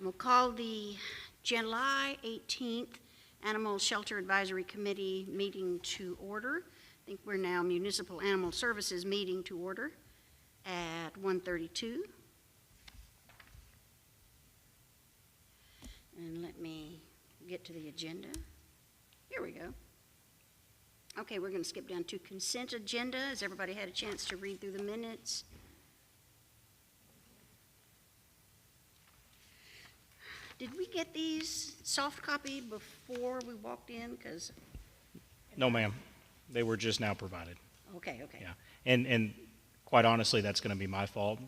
We'll call the July 18th Animal Shelter Advisory Committee meeting to order. I think we're now Municipal Animal Services meeting to order at 1:32. And let me get to the agenda. Here we go. Okay, we're going to skip down to consent agenda. Has everybody had a chance to read through the minutes? Did we get these soft copy before we walked in? Because No, ma'am. They were just now provided. okay. Yeah. And quite honestly, that's going to be my fault.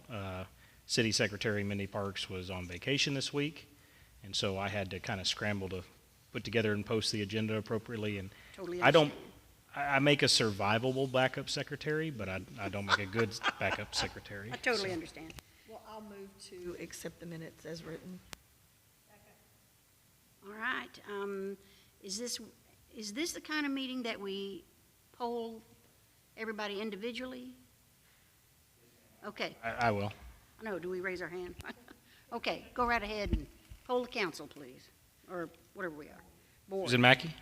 City Secretary Mindy Parks was on vacation this week, and so I had to kind of scramble to put together and post the agenda appropriately. And Totally I make a survivable backup secretary, but I don't make a good backup secretary. I totally understand. Well, I'll move to accept the minutes as written. All right. Is this the kind of meeting that we poll everybody individually? Okay. I will. I know. Do we raise our hand? Okay. Go right ahead and poll the council, please, or whatever we are. Board. Susan Mackey,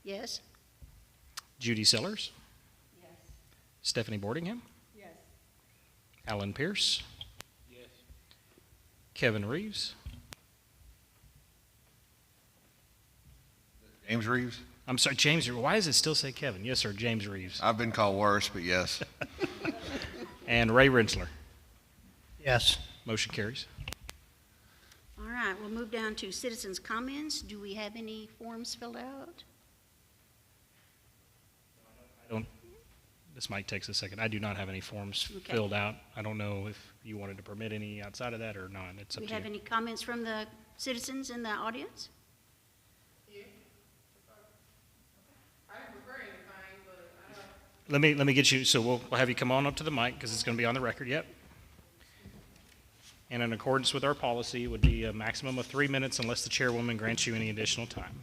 Yes. Judy Sellers, Yes. Stephanie Boardingham, Yes. Alan Pierce, Kevin Reeves. James Reeves? I'm sorry, James. Why does it still say Kevin? Yes, sir, James Reeves. I've been called worse, but yes. And Ray Rensler. Yes. Motion carries. All right. We'll move down to citizens' comments. Do we have any forms filled out? This might take a second. I do not have any forms Okay. filled out. I don't know if you wanted to permit any outside of that or not. It's Do up we to have you. any comments from the citizens in the audience? Let me get you, so we'll have you come on up to the mic because it's going to be on the record. Yep. And in accordance with our policy, it would be a maximum of 3 minutes unless the chairwoman grants you any additional time.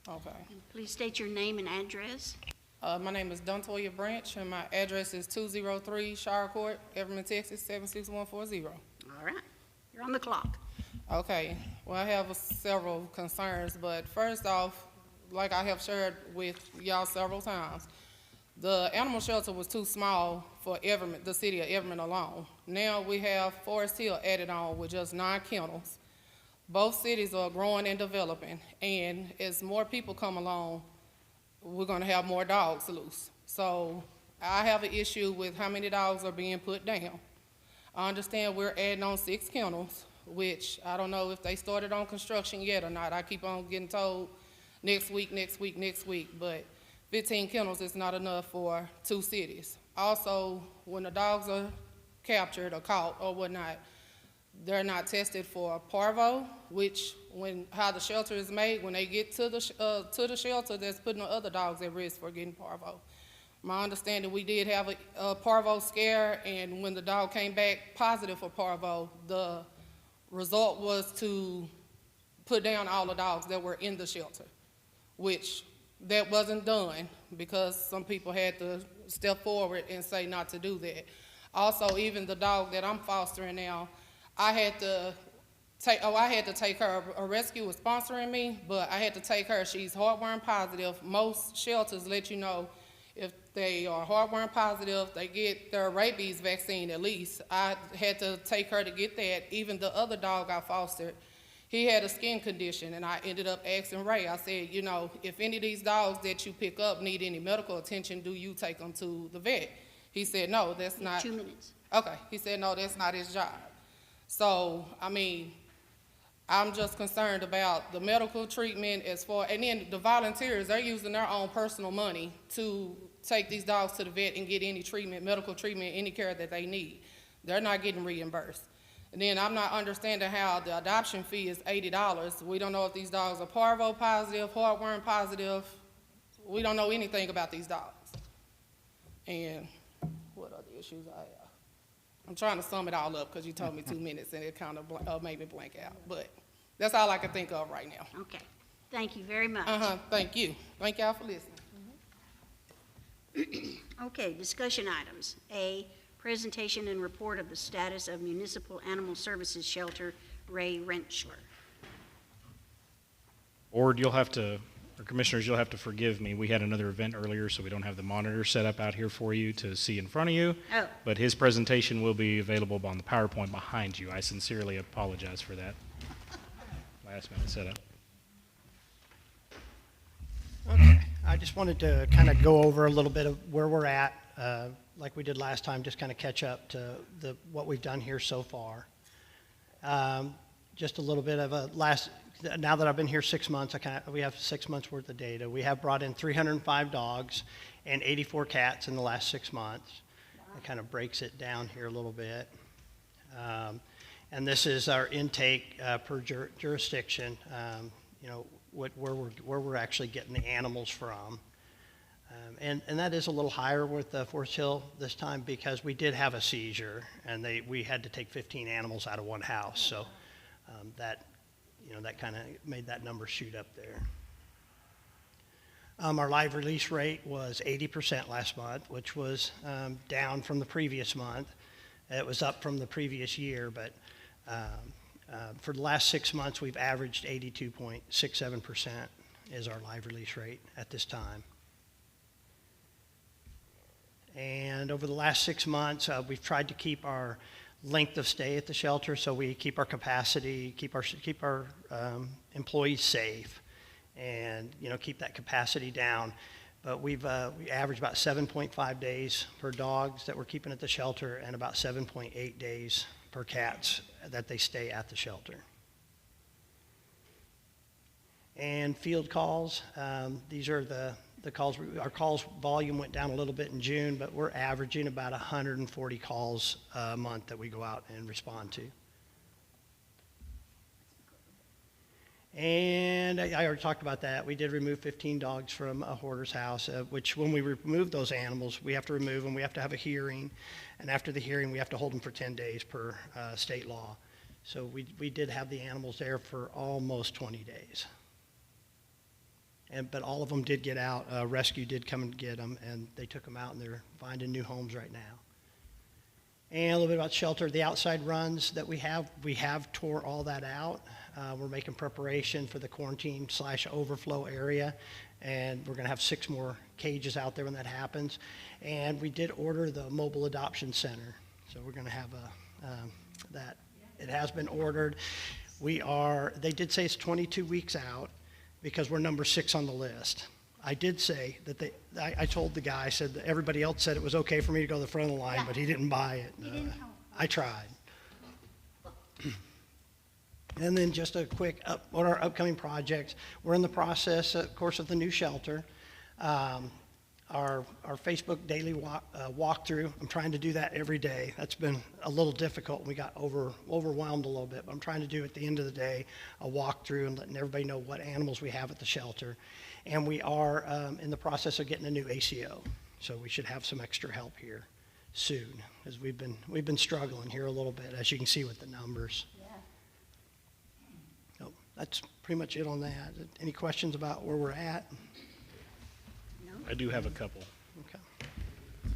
Okay. And please state your name and address. My name is Dontoya Branch, and my address is 203 Shire Court, Everman, Texas, 76140. All right. You're on the clock. Okay. Well, I have several concerns, but first off, like I have shared with y'all several times, the animal shelter was too small for Everman, the city of Everman alone. Now we have Forest Hill added on with just 9 kennels. Both cities are growing and developing, and as more people come along, we're going to have more dogs loose. So I have an issue with how many dogs are being put down. I understand we're adding on 6 kennels, which I don't know if they started on construction yet or not. I keep on getting told next week, but 15 kennels is not enough for 2 cities. Also, when the dogs are captured or caught or whatnot, they're not tested for parvo, which how the shelter is made, when they get to the shelter, that's putting the other dogs at risk for getting parvo. My understanding, we did have a parvo scare, and when the dog came back positive for parvo, the result was to put down all the dogs that were in the shelter, which that wasn't done because some people had to step forward and say not to do that. Also, even the dog that I'm fostering now, I had to take her. A rescue was sponsoring me, but I had to take her. She's heartworm positive. Most shelters let you know if they are heartworm positive, they get their rabies vaccine at least. I had to take her to get that. Even the other dog I fostered, he had a skin condition, and I ended up asking Ray, I said, you know, if any of these dogs that you pick up need any medical attention, do you take them to the vet? He said, no, that's not. 2 minutes. Okay, he said, no, that's not his job. So, I mean, I'm just concerned about the medical treatment and then the volunteers, they're using their own personal money to take these dogs to the vet and get any treatment, medical treatment, any care that they need. They're not getting reimbursed. And then I'm not understanding how the adoption fee is $80. We don't know if these dogs are parvo positive, heartworm positive. We don't know anything about these dogs. And what other issues I have? I'm trying to sum it all up because you told me 2 minutes and it kind of made me blank out. But that's all I can think of right now. Okay. Thank you very much. Thank you. Thank y'all for listening. Okay, discussion items. A, presentation and report of the status of Municipal Animal Services Shelter Ray Rentschler. Board, you'll have to, or commissioners, you'll have to forgive me. We had another event earlier, so we don't have the monitor set up out here for you to see in front of you. Oh. But his presentation will be available on the PowerPoint behind you. I sincerely apologize for that last minute setup. Okay, I just wanted to kind of go over a little bit of where we're at, like we did last time, just kind of catch up to what we've done here so far. Just a little bit of now that I've been here 6 months, we have 6 months worth of data. We have brought in 305 dogs and 84 cats in the last 6 months. It kind of breaks it down here a little bit. And this is our intake per jurisdiction, where we're actually getting the animals from. And that is a little higher with Forest Hill this time because we did have a seizure and we had to take 15 animals out of one house. So that kind of made that number shoot up there. Our live release rate was 80% last month, which was down from the previous month. It was up from the previous year, but for the last 6 months, we've averaged 82.67% is our live release rate at this time. And over the last 6 months, we've tried to keep our length of stay at the shelter, so we keep our capacity, keep our employees safe, and keep that capacity down. But we average about 7.5 days per dogs that we're keeping at the shelter, and about 7.8 days per cats that they stay at the shelter. And field calls, these are the calls. Our calls volume went down a little bit in June, but we're averaging about 140 calls a month that we go out and respond to. And I already talked about that. We did remove 15 dogs from a hoarder's house, which when we remove those animals, we have to remove them, we have to have a hearing, and after the hearing, we have to hold them for 10 days per state law. So we did have the animals there for almost 20 days. But all of them did get out. Rescue did come and get them, and they took them out, and they're finding new homes right now. And a little bit about shelter. The outside runs that we have tore all that out. We're making preparation for the quarantine/overflow area, and we're going to have 6 more cages out there when that happens. And we did order the mobile adoption center, so we're going to have that. It has been ordered. They did say it's 22 weeks out, because we're number 6 on the list. I did say that I told the guy, I said that everybody else said it was okay for me to go to the front of the line, but he didn't buy it. He didn't help. I tried. And then just a quick on our upcoming projects. We're in the process, of course, of the new shelter. Our Facebook daily walkthrough, I'm trying to do that every day. That's been a little difficult. We got overwhelmed a little bit, but I'm trying to do at the end of the day a walkthrough and letting everybody know what animals we have at the shelter. And we are in the process of getting a new ACO, so we should have some extra help here soon, because we've been struggling here a little bit, as you can see with the numbers. So that's pretty much it on that. Any questions about where we're at? I do have a couple. Okay.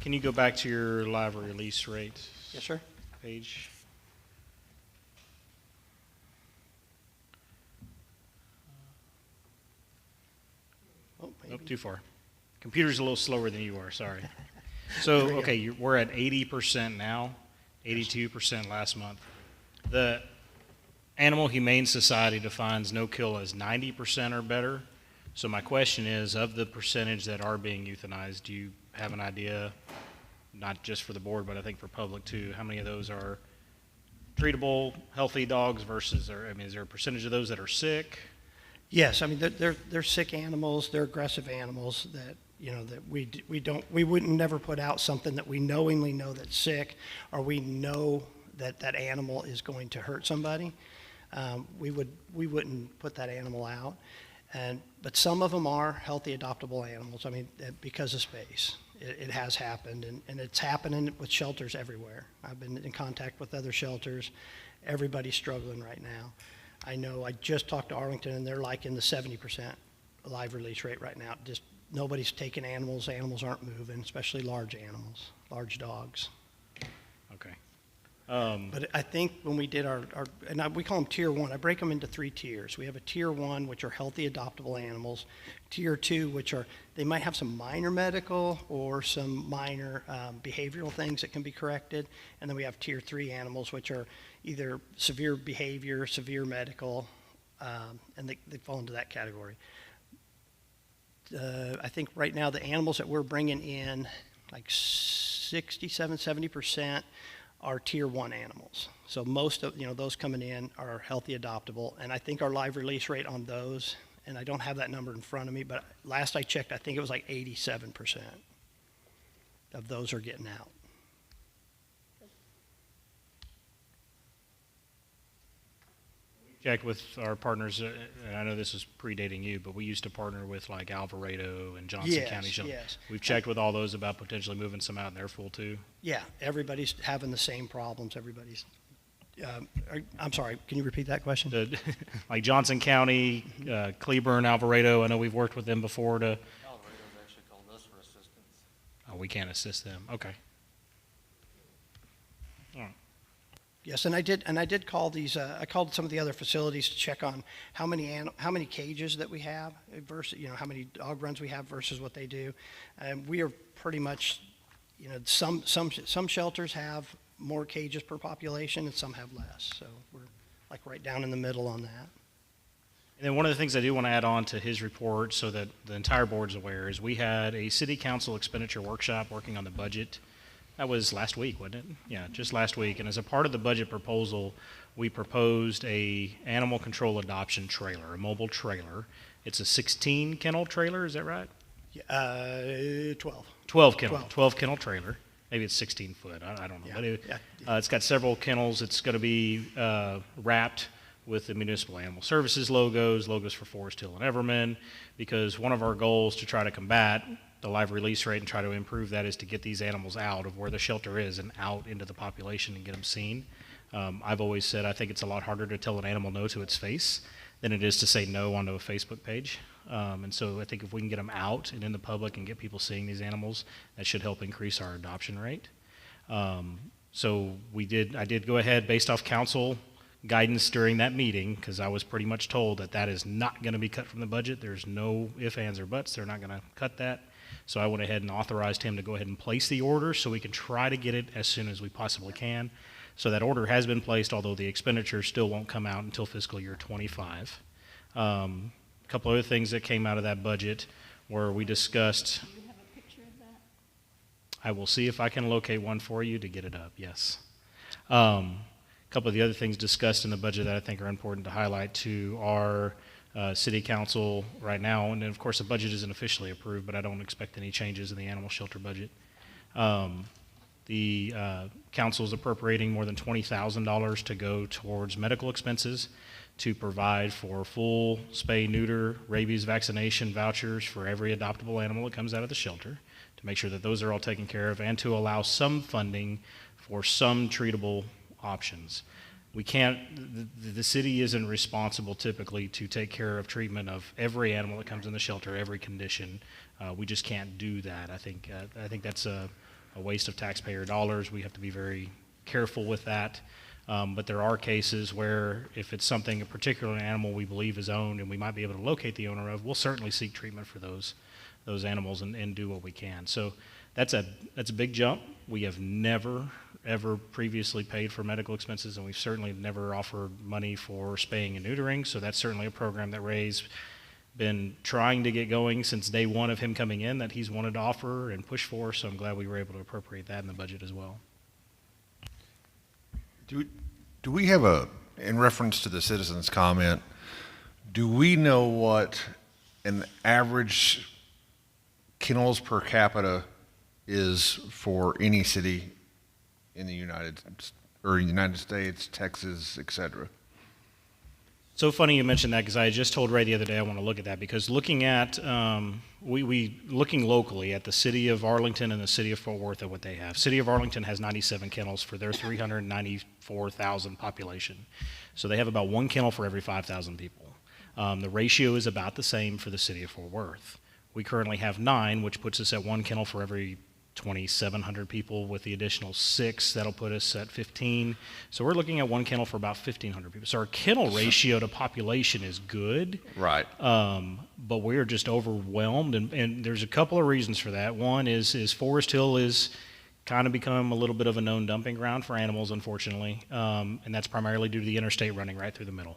Can you go back to your live release rate Yes, sir. page? Oh, maybe. Nope, too far. Computer's a little slower than you are, sorry. So, okay, we're at 80% now, 82% last month. The Animal Humane Society defines no-kill as 90% or better. So my question is, of the percentage that are being euthanized, do you have an idea, not just for the board, but I think for public too, how many of those are treatable, healthy dogs versus, is there a percentage of those that are sick? Yes, I mean they're sick animals, they're aggressive animals that that we wouldn't never put out something that we knowingly know that's sick, or we know that that animal is going to hurt somebody. We wouldn't put that animal out. But some of them are healthy adoptable animals. I mean, because of space, it has happened, and it's happening with shelters everywhere. I've been in contact with other shelters. Everybody's struggling right now. I know I just talked to Arlington, and they're like in the 70% live release rate right now. Just nobody's taking animals. Animals aren't moving, especially large animals, large dogs. Okay. But I think when we did we call them tier one, I break them into 3 tiers. We have a tier one, which are healthy adoptable animals. Tier two, which are, they might have some minor medical or some minor behavioral things that can be corrected. And then we have tier three animals, which are either severe behavior, severe medical, and they fall into that category. I think right now the animals that we're bringing in, like 67, 70%, are tier one animals. So most of, those coming in are healthy adoptable. And I think our live release rate on those, and I don't have that number in front of me, but last I checked, I think it was like 87% of those are getting out. Checked with our partners, and I know this is predating you, but we used to partner with like Alvarado and Johnson Yes, County Shelter. yes. We've checked with all those about potentially moving some out, and they're full too. Yeah, everybody's having the same problems. I'm sorry, can you repeat that question? Like Johnson County, Cleburne, Alvarado, I know we've worked with them before to, Alvarado's actually called us for assistance. oh, we can't assist them, okay. All right. Yes, and I did call these. I called some of the other facilities to check on how many cages that we have versus how many dog runs we have versus what they do. And we are pretty much, some shelters have more cages per population and some have less. So we're like right down in the middle on that. And then one of the things I do want to add on to his report so that the entire board's aware is we had a city council expenditure workshop working on the budget. That was last week, wasn't it? Yeah, just last week. And as a part of the budget proposal, we proposed a animal control adoption trailer, a mobile trailer. It's a 16 kennel trailer, is that right? 12. 12 kennel trailer. Maybe it's 16 foot. I don't know. Yeah, But it's got several kennels. It's going to be wrapped with the Municipal Animal Services logos for Forest Hill and Everman, because one of our goals to try to combat the live release rate and try to improve that is to get these animals out of where the shelter is and out into the population and get them seen. I've always said I think it's a lot harder to tell an animal no to its face than it is to say no onto a Facebook page. And so I think if we can get them out and in the public and get people seeing these animals, that should help increase our adoption rate. So I did go ahead based off council guidance during that meeting, because I was pretty much told that is not going to be cut from the budget. There's no ifs, ands, or buts. They're not going to cut that. So I went ahead and authorized him to go ahead and place the order so we can try to get it as soon as we possibly can. So that order has been placed, although the expenditure still won't come out until fiscal year 25. A couple other things that came out of that budget where we discussed. Do you have a picture of that? I will see if I can locate one for you to get it up, yes. A couple of the other things discussed in the budget that I think are important to highlight to our city council right now, and then of course the budget isn't officially approved, but I don't expect any changes in the animal shelter budget. The council is appropriating more than $20,000 to go towards medical expenses to provide for full spay, neuter, rabies vaccination vouchers for every adoptable animal that comes out of the shelter, to make sure that those are all taken care of, and to allow some funding for some treatable options. We can't, the city isn't responsible typically to take care of treatment of every animal that comes in the shelter, every condition. We just can't do that. I think that's a waste of taxpayer dollars. We have to be very careful with that. But there are cases where if it's something, a particular animal we believe is owned and we might be able to locate the owner of, we'll certainly seek treatment for those animals and do what we can. So that's a big jump. We have never ever previously paid for medical expenses, and we've certainly never offered money for spaying and neutering, so that's certainly a program that Ray's been trying to get going since day one of him coming in, that he's wanted to offer and push for, so I'm glad we were able to appropriate that in the budget as well. Do we have in reference to the citizens' comment, do we know what an average kennels per capita is for any city in the United States, Texas, et cetera? So funny you mentioned that, because I just told Ray the other day I want to look at that, because looking at looking locally at the city of Arlington and the city of Fort Worth at what they have. City of Arlington has 97 kennels for their 394,000 population. So they have about 1 kennel for every 5,000 people. The ratio is about the same for the city of Fort Worth. We currently have 9, which puts us at 1 kennel for every 2,700 people with the additional 6. That'll put us at 15. So we're looking at one kennel for about 1,500 people. So our kennel ratio to population is good. Right. But we're just overwhelmed, and there's a couple of reasons for that. One is Forest Hill is kind of become a little bit of a known dumping ground for animals, unfortunately, and that's primarily due to the interstate running right through the middle.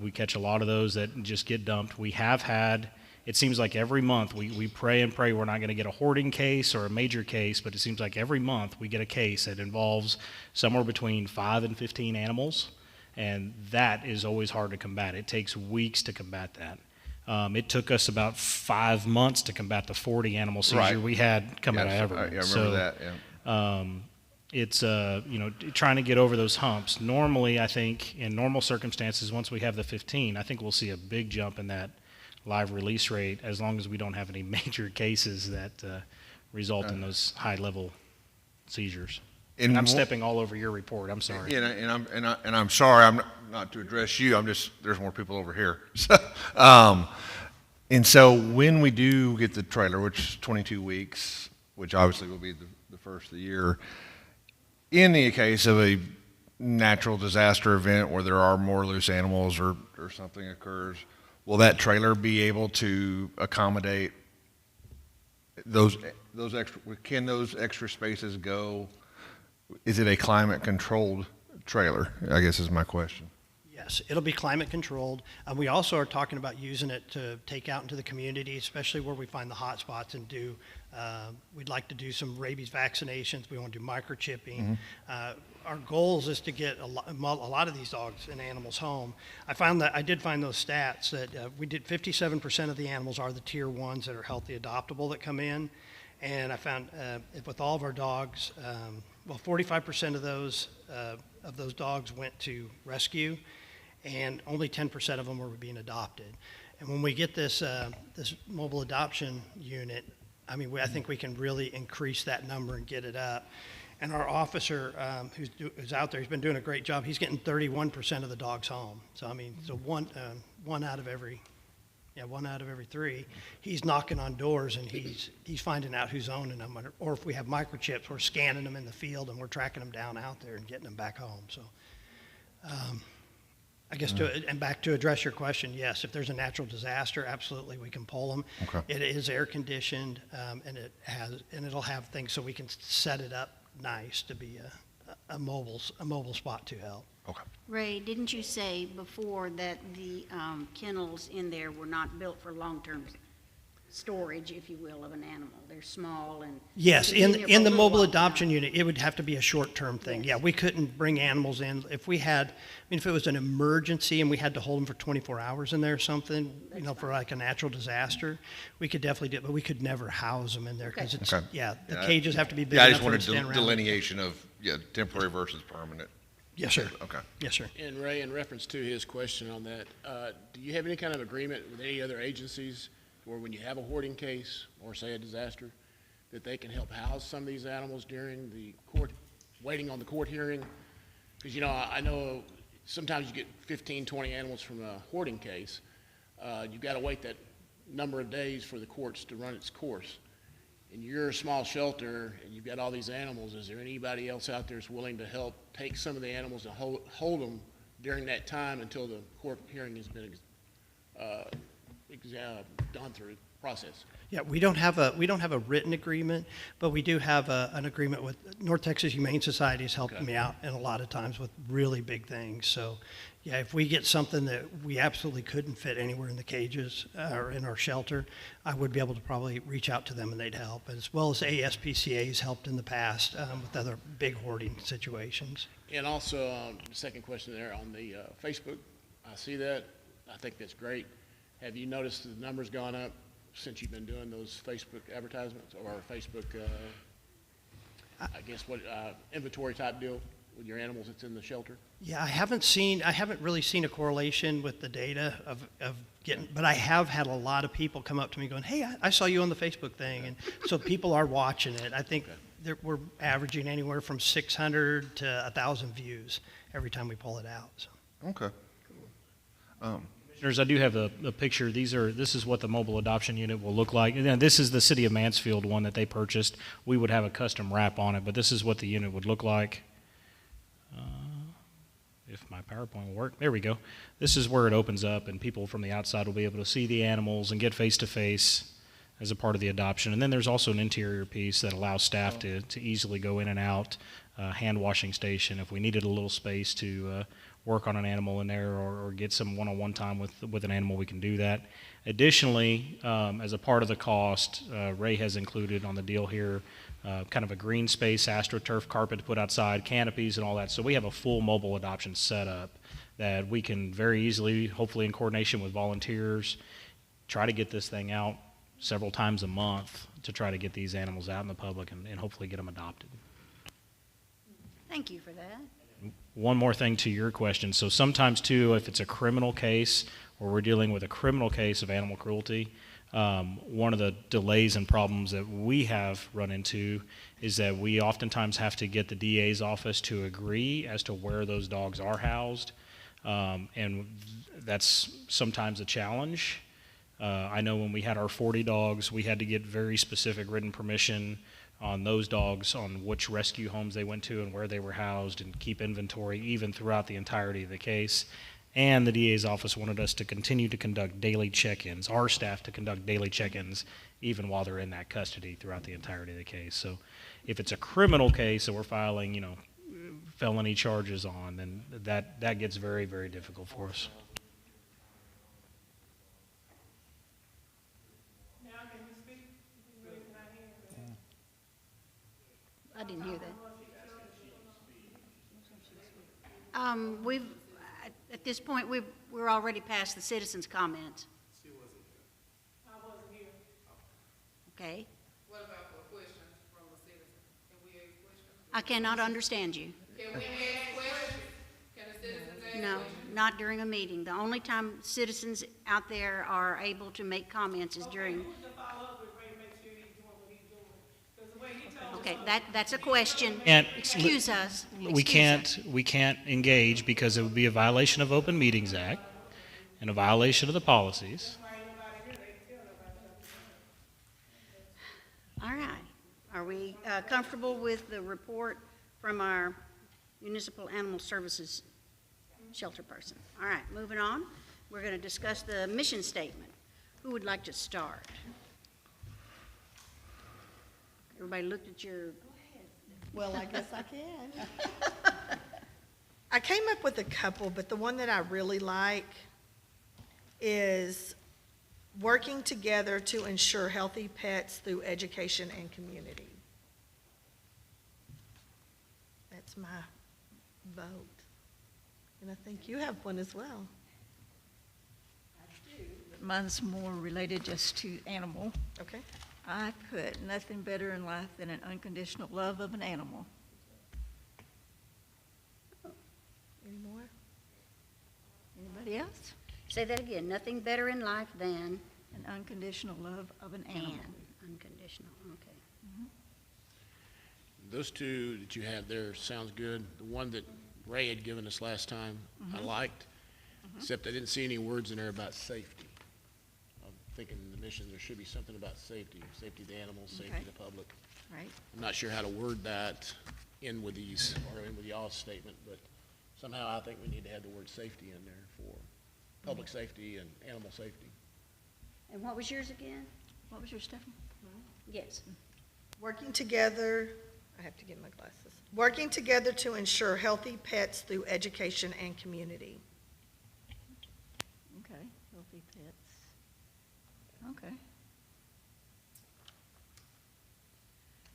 We catch a lot of those that just get dumped. We have had, it seems like every month, we pray and pray we're not going to get a hoarding case or a major case, but it seems like every month we get a case that involves somewhere between 5 and 15 animals, and that is always hard to combat. It takes weeks to combat that. It took us about 5 months to combat the 40 animal seizure Right. we had come out of Yes, Everett. I remember So, that, yeah. it's trying to get over those humps. Normally, I think in normal circumstances, once we have the 15, I think we'll see a big jump in that live release rate as long as we don't have any major cases that result in those high level seizures. And I'm stepping all over your report. I'm sorry. Yeah, and I'm sorry, I'm not to address you, I'm just, there's more people over here. So, and so when we do get the trailer, which is 22 weeks, which obviously will be the first of the year, in the case of a natural disaster event where there are more loose animals or something occurs, will that trailer be able to accommodate those extra, can those extra spaces go? Is it a climate controlled trailer, I guess is my question. Yes, it'll be climate controlled. We also are talking about using it to take out into the community, especially where we find the hot spots and do, we'd like to do some rabies vaccinations. We want to do microchipping. Our goals is to get a lot of these dogs and animals home. I did find those stats that we did 57% of the animals are the tier 1s that are healthy adoptable that come in. And I found with all of our dogs, 45% of those dogs went to rescue, and only 10% of them were being adopted. And when we get this mobile adoption unit, I mean, I think we can really increase that number and get it up. And our officer who's out there, he's been doing a great job. He's getting 31% of the dogs home. So I mean, so one out of every 3, he's knocking on doors and he's finding out who's owning them, or if we have microchips, we're scanning them in the field and we're tracking them down out there and getting them back home. So, I guess back to address your question, yes, if there's a natural disaster, absolutely we can pull them. Okay. It is air conditioned, and it'll have things so we can set it up nice to be a mobile spot to help. Okay. Ray, didn't you say before that the kennels in there were not built for long-term storage, if you will, of an animal? They're small and. Yes, they've been there for in a the little mobile while adoption now. unit, it would have to be a short-term thing. Yes. Yeah, we couldn't bring animals in. If we had, I mean, if it was an emergency and we had to hold them for 24 hours in there or something, for like a natural disaster, we could definitely do it, but we could never house them in there because Okay. it's, Okay. the Yeah, cages have to be big Yeah, I enough just for them wanted to stand around. delineation of, temporary versus permanent. Yes, sir. Okay. Yes, sir. And Ray, in reference to his question on that, do you have any kind of agreement with any other agencies where when you have a hoarding case or say a disaster, that they can help house some of these animals during the court, waiting on the court hearing? Because, I know sometimes you get 15, 20 animals from a hoarding case. You've got to wait that number of days for the courts to run its course. And you're a small shelter and you've got all these animals. Is there anybody else out there that's willing to help take some of the animals and hold them during that time until the court hearing has been gone through the process? Yeah, we don't have a written agreement, but we do have an agreement with North Texas Humane Society has helped Okay. me out in a lot of times with really big things. So, yeah, if we get something that we absolutely couldn't fit anywhere in the cages or in our shelter, I would be able to probably reach out to them and they'd help, as well as ASPCA has helped in the past with other big hoarding situations. And also, the second question there on the Facebook, I see that. I think that's great. Have you noticed the numbers gone up since you've been doing those Facebook advertisements or Facebook, inventory type deal with your animals that's in the shelter? Yeah, I haven't really seen a correlation with the data of getting, but I have had a lot of people come up to me going, hey, I saw you on the Facebook thing. And so people are watching it. I think we're averaging anywhere from 600 to 1,000 views every time we pull it out. So. Okay. Commissioner, Commissioners, I do have a picture. This is what the mobile adoption unit will look like. And then this is the City of Mansfield one that they purchased. We would have a custom wrap on it, but this is what the unit would look like. If my PowerPoint will work. There we go. This is where it opens up, and people from the outside will be able to see the animals and get face-to-face as a part of the adoption. And then there's also an interior piece that allows staff to easily go in and out, hand washing station. If we needed a little space to work on an animal in there or get some one-on-one time with an animal, we can do that. Additionally, as a part of the cost, Ray has included on the deal here kind of a green space, AstroTurf carpet to put outside, canopies and all that. So we have a full mobile adoption setup that we can very easily, hopefully in coordination with volunteers, try to get this thing out several times a month to try to get these animals out in the public and hopefully get them adopted. Thank you for that. One more thing to your question. So sometimes too, if it's a criminal case or we're dealing with a criminal case of animal cruelty, one of the delays and problems that we have run into is that we oftentimes have to get the DA's office to agree as to where those dogs are housed, and that's sometimes a challenge. I know when we had our 40 dogs, we had to get very specific written permission on those dogs on which rescue homes they went to and where they were housed and keep inventory even throughout the entirety of the case. And the DA's office wanted us to continue to conduct daily check-ins, our staff to conduct daily check-ins even while they're in that custody throughout the entirety of the case. So if it's a criminal case that we're filing, felony charges on, then that gets very, very difficult for us. I didn't hear that. We've, at this point, we're already past the citizens' comments. Okay. What about for questions from the citizens? Can we ask questions? I cannot understand you. Can we ask questions? Can the citizens ask No, questions? not during a meeting. The only time citizens out there are able to make comments is during. Okay, that's a question. And Excuse us. We can't engage because it would be a violation of Open Meetings Act and a violation of the policies. All right. Are we comfortable with the report from our Municipal Animal Services shelter person? All right, moving on. We're going to discuss the mission statement. Who would like to start? Everybody looked at your, Well, I guess I can. I came up with a couple, but the one that I really like is working together to ensure healthy pets through education and community. That's my vote. And I think you have one as well. Mine's more related just to animal. Okay. I put nothing better in life than an unconditional love of an animal. Any more? Anybody else? say that again, nothing better in life than An unconditional love of an animal. unconditional, okay. Those two that you have there sounds good. The one that Ray had given us last time, I liked, except I didn't see any words in there about safety. I'm thinking in the mission, there should be something about safety, safety of the animals, safety of the public. Right? I'm not sure how to word that in with these, or in with y'all's statement, but somehow I think we need to have the word safety in there for public safety and animal safety. And what was yours again? What was your, Stephanie? Yes. Working together, I have to get my glasses. Working together to ensure healthy pets through education and community. Okay, healthy pets. Okay.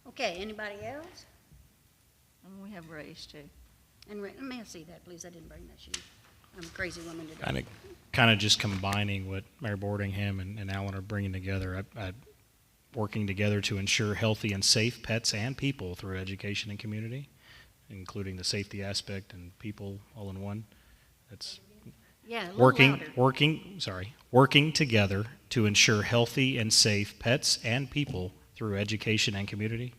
Okay, anybody else? And we have Ray's too. And may I see that, please? I didn't bring that sheet. I'm a crazy woman today. Kind of just combining what Mayor Boardingham and Alan are bringing together. Working together to ensure healthy and safe pets and people through education and community, including the safety aspect and people all in one. That's Yeah, a little louder. working together to ensure healthy and safe pets and people through education and community.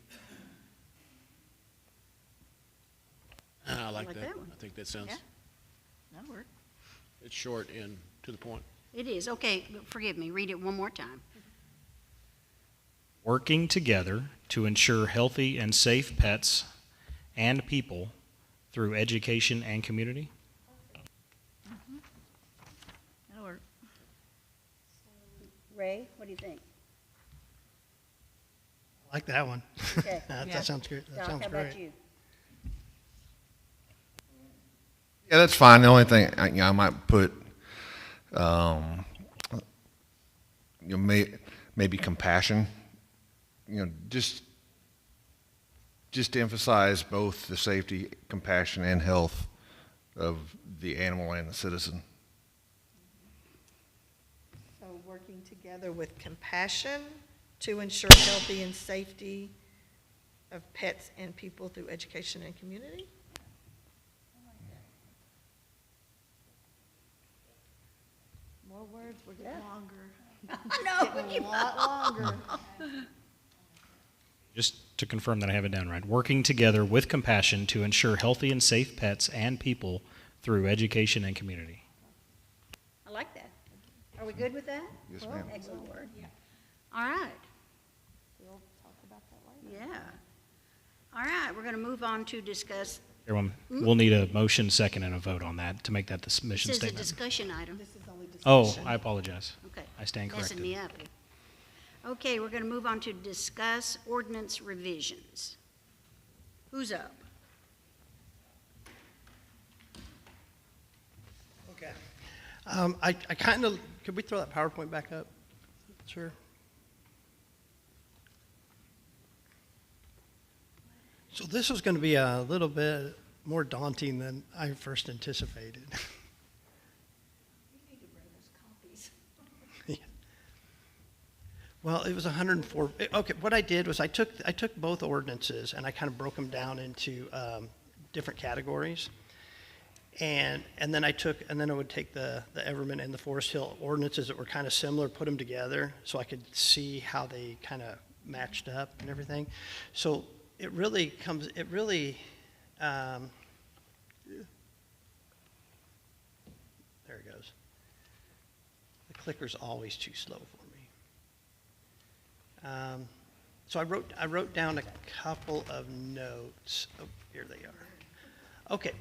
I like like that. that one. I think that sounds, Yeah. That'll work. it's short and to the point. It is, okay, forgive me, read it one more time. Working together to ensure healthy and safe pets and people through education and community. That'll work. Ray, what do you think? I like that one. Okay. That Yeah. sounds good. That Doc, sounds how about great. you? Yeah, that's fine. The only thing, I might put, maybe compassion, just to emphasize both the safety, compassion, and health of the animal and the citizen. So working together with compassion to ensure healthy and safety of pets and people through education and community? More words, we're getting longer. No, A lot longer. Just to confirm that I have it down right. Working together with compassion to ensure healthy and safe pets and people through education and community. I like that. Are we good with that? Yes, ma'am. Excellent word. All right. We'll talk about that later. Yeah. All right, we're going to move on to discuss, Everyone, we'll need a motion, second, and a vote on that to make that the this mission is a statement. discussion item. This is only Oh, discussion. I apologize. Okay. I stand Messing corrected. me up. Okay, we're going to move on to discuss ordinance revisions. Who's up? Okay. I kind of, could we throw that PowerPoint back up? Sure. So this was going to be a little bit more daunting than I first anticipated. You need to bring us copies. Well, it was 104. Okay, what I did was I took both ordinances and I kind of broke them down into different categories. And then I would take the Everman and the Forest Hill ordinances that were kind of similar, put them together so I could see how they kind of matched up and everything. So it really there it goes. The clicker's always too slow for me. So I wrote down a couple of notes. Oh, here they are. Okay,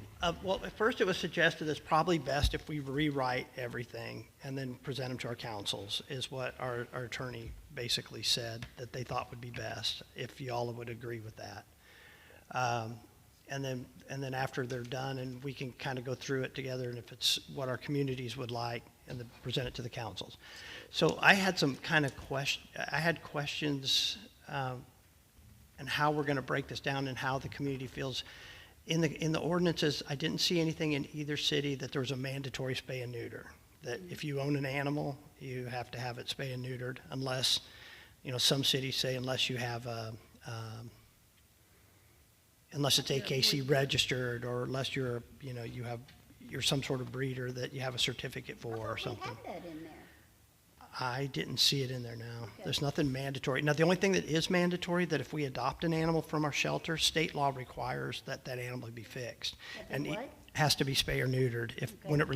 well, at first it was suggested it's probably best if we rewrite everything and then present them to our councils, is what our attorney basically said that they thought would be best, if y'all would agree with that. And then after they're done, and we can kind of go through it together, and if it's what our communities would like, and then present it to the councils. So I had some kind of questions, and how we're going to break this down and how the community feels. In the ordinances, I didn't see anything in either city that there was a mandatory spay and neuter. That if you own an animal, you have to have it spay and neutered, unless, some cities say unless you have unless it's AKC registered, or unless you're some sort of breeder that you have a certificate for or something. We had that in there. I didn't see it in there now. There's nothing mandatory. Now, the only thing that is mandatory, that if we adopt an animal from our shelter, state law requires that animal be fixed. And it what? has to be spay or neutered when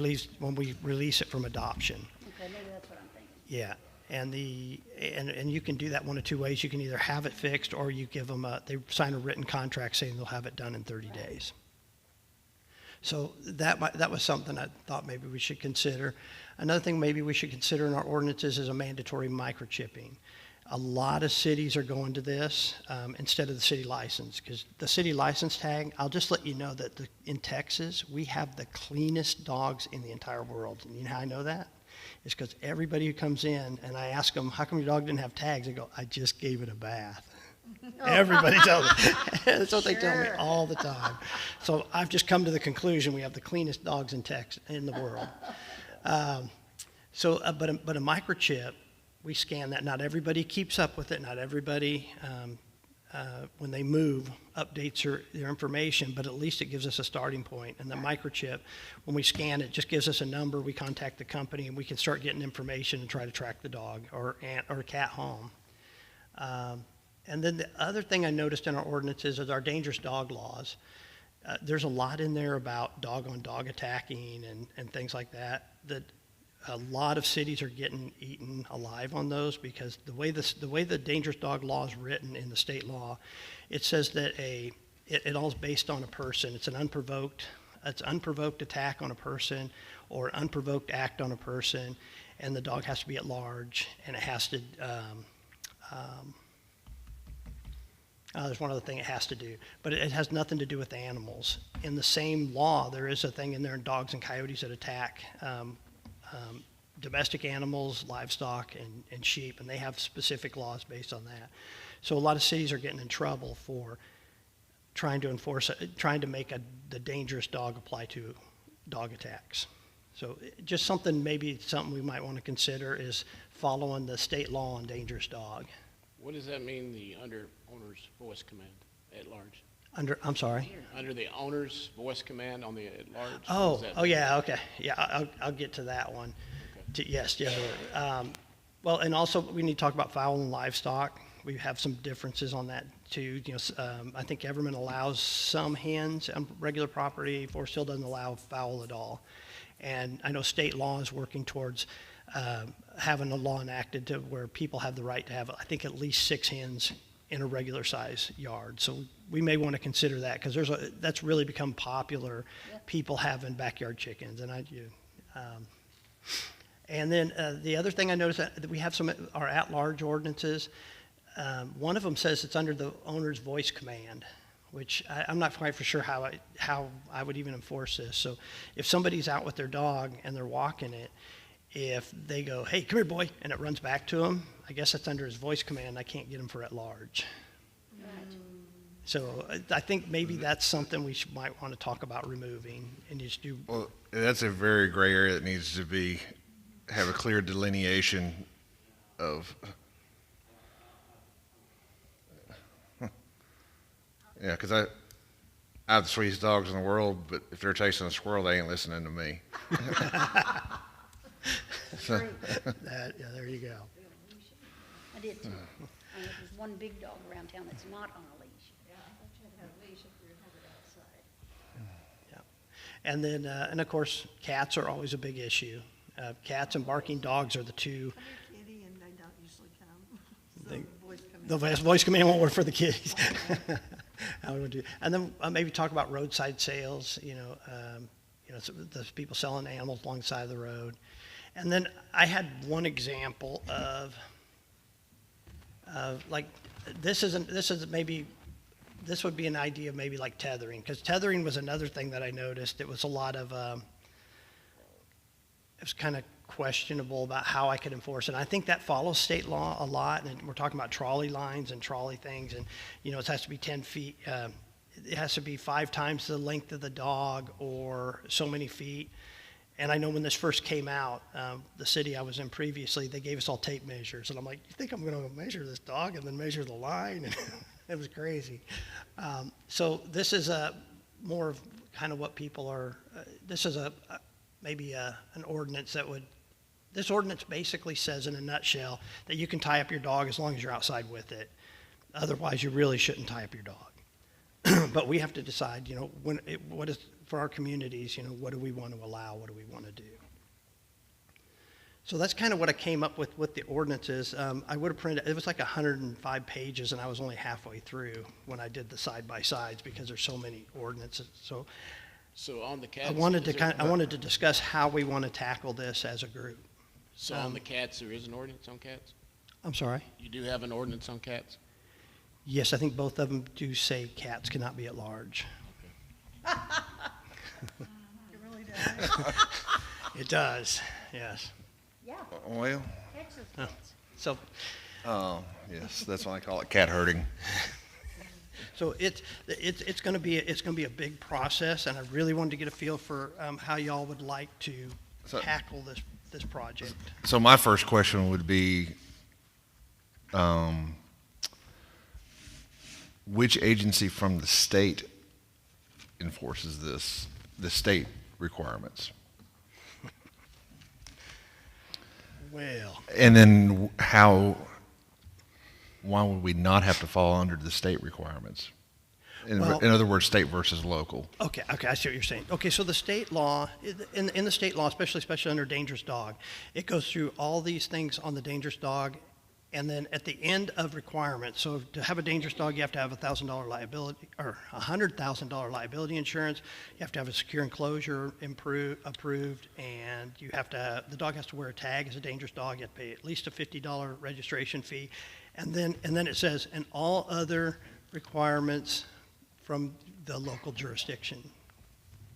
we release it from adoption. Okay, maybe that's what I'm thinking. Yeah. And you can do that one of two ways. You can either have it fixed, or you give them they sign a written contract saying they'll have it done in 30 days. So that was something I thought maybe we should consider. Another thing maybe we should consider in our ordinances is a mandatory microchipping. A lot of cities are going to this instead of the city license, because the city license tag, I'll just let you know that in Texas, we have the cleanest dogs in the entire world. And you know how I know that? It's because everybody who comes in, and I ask them, how come your dog didn't have tags? They go, I just gave it a bath. Everybody tells me. That's what they tell me Sure. all the time. So I've just come to the conclusion we have the cleanest dogs in the world. But a microchip, we scan that. Not everybody keeps up with it. Not everybody, when they move, updates their information, but at least it gives us a starting point. And the microchip, when we scan it, just gives us a number. We contact the company, and we can start getting information and try to track the dog or cat home. And then the other thing I noticed in our ordinances is our dangerous dog laws. There's a lot in there about dog-on-dog attacking and things like that a lot of cities are getting eaten alive on those because the way the dangerous dog law is written in the state law, it says that it all is based on a person. It's unprovoked attack on a person or an unprovoked act on a person, and the dog has to be at large, and it has to. There's one other thing it has to do, but it has nothing to do with animals. In the same law, there is a thing in there in dogs and coyotes that attack domestic animals, livestock, and sheep, and they have specific laws based on that. So a lot of cities are getting in trouble for trying to make the dangerous dog apply to dog attacks. So just something we might want to consider is following the state law on dangerous dog. What does that mean, the under owner's voice command at large? I'm sorry? Under the owner's voice command on the at large? What does that mean? Yeah, okay. Yeah, I'll get to that one. Yes. Well, and also we need to talk about fowl and livestock. We have some differences on that too. I think Everman allows some hens on regular property. Forest Hill doesn't allow fowl at all. And I know state law is working towards having a law enacted to where people have the right to have, I think, at least 6 hens in a regular size yard. So we may want to consider that because that's really become popular. People having backyard chickens, and and then the other thing I noticed that we have some our at-large ordinances. One of them says it's under the owner's voice command, which I'm not quite for sure how I would even enforce this. So if somebody's out with their dog and they're walking it, if they go, "Hey, come here, boy," and it runs back to him, I guess that's under his voice command. I can't get him for at large. Right. So I think maybe that's something we might want to talk about removing and just do. Well, that's a very gray area that needs to have a clear delineation of. Yeah, because I have the sweetest dogs in the world, but if they're chasing a squirrel, they ain't listening to me. So, There you go. I did too. And there's one big dog around town that's not on a leash. Yeah, I thought you had to have a leash if you're gonna have it outside. Yeah. And then, and of course, cats are always a big issue. Cats and barking dogs are the two. Come here, kitty, and they don't usually come. So They- the voice comes. The voice command won't work for the kitties. How we would do. And then maybe talk about roadside sales, so the people selling animals along the side of the road. And then I had one example of like, this would be an idea of maybe like tethering, because tethering was another thing that I noticed. It was a lot of, it was kind of questionable about how I could enforce it. And I think that follows state law a lot, and we're talking about trolley lines and trolley things, and, it has to be 10 feet, it has to be 5 times the length of the dog or so many feet. And I know when this first came out, the city I was in previously, they gave us all tape measures. And I'm like, you think I'm going to measure this dog and then measure the line? And it was crazy. So this is more of kind of what people are, this is maybe an ordinance this ordinance basically says in a nutshell that you can tie up your dog as long as you're outside with it. Otherwise, you really shouldn't tie up your dog. But we have to decide, what is, for our communities, what do we want to allow? What do we want to do? So that's kind of what I came up with the ordinances. I would have printed, it was like 105 pages, and I was only halfway through when I did the side-by-sides because there's so many ordinances. So on the cats. I wanted to discuss how we want to tackle this as a group. So on the cats, there is an ordinance on cats? I'm sorry? You do have an ordinance on cats? Yes, I think both of them do say cats cannot be at large. It really does. It does, yes. Yeah, well, Texas cats. So yes, that's why I call it cat herding. So it's going to be a big process, and I really wanted to get a feel for how y'all would like to tackle this project. So my first question would be, which agency from the state enforces the state requirements? Well, And then why would we not have to fall under the state requirements? Well- In other words, state versus local. Okay, I see what you're saying. Okay, so the state law, in the state law, especially under dangerous dog, it goes through all these things on the dangerous dog, and then at the end of requirements, so to have a dangerous dog, you have to have $1,000 liability, or $100,000 liability insurance, you have to have a secure enclosure approved, and the dog has to wear a tag as a dangerous dog, you have to pay at least a $50 registration fee, and then it says, and all other requirements from the local jurisdiction.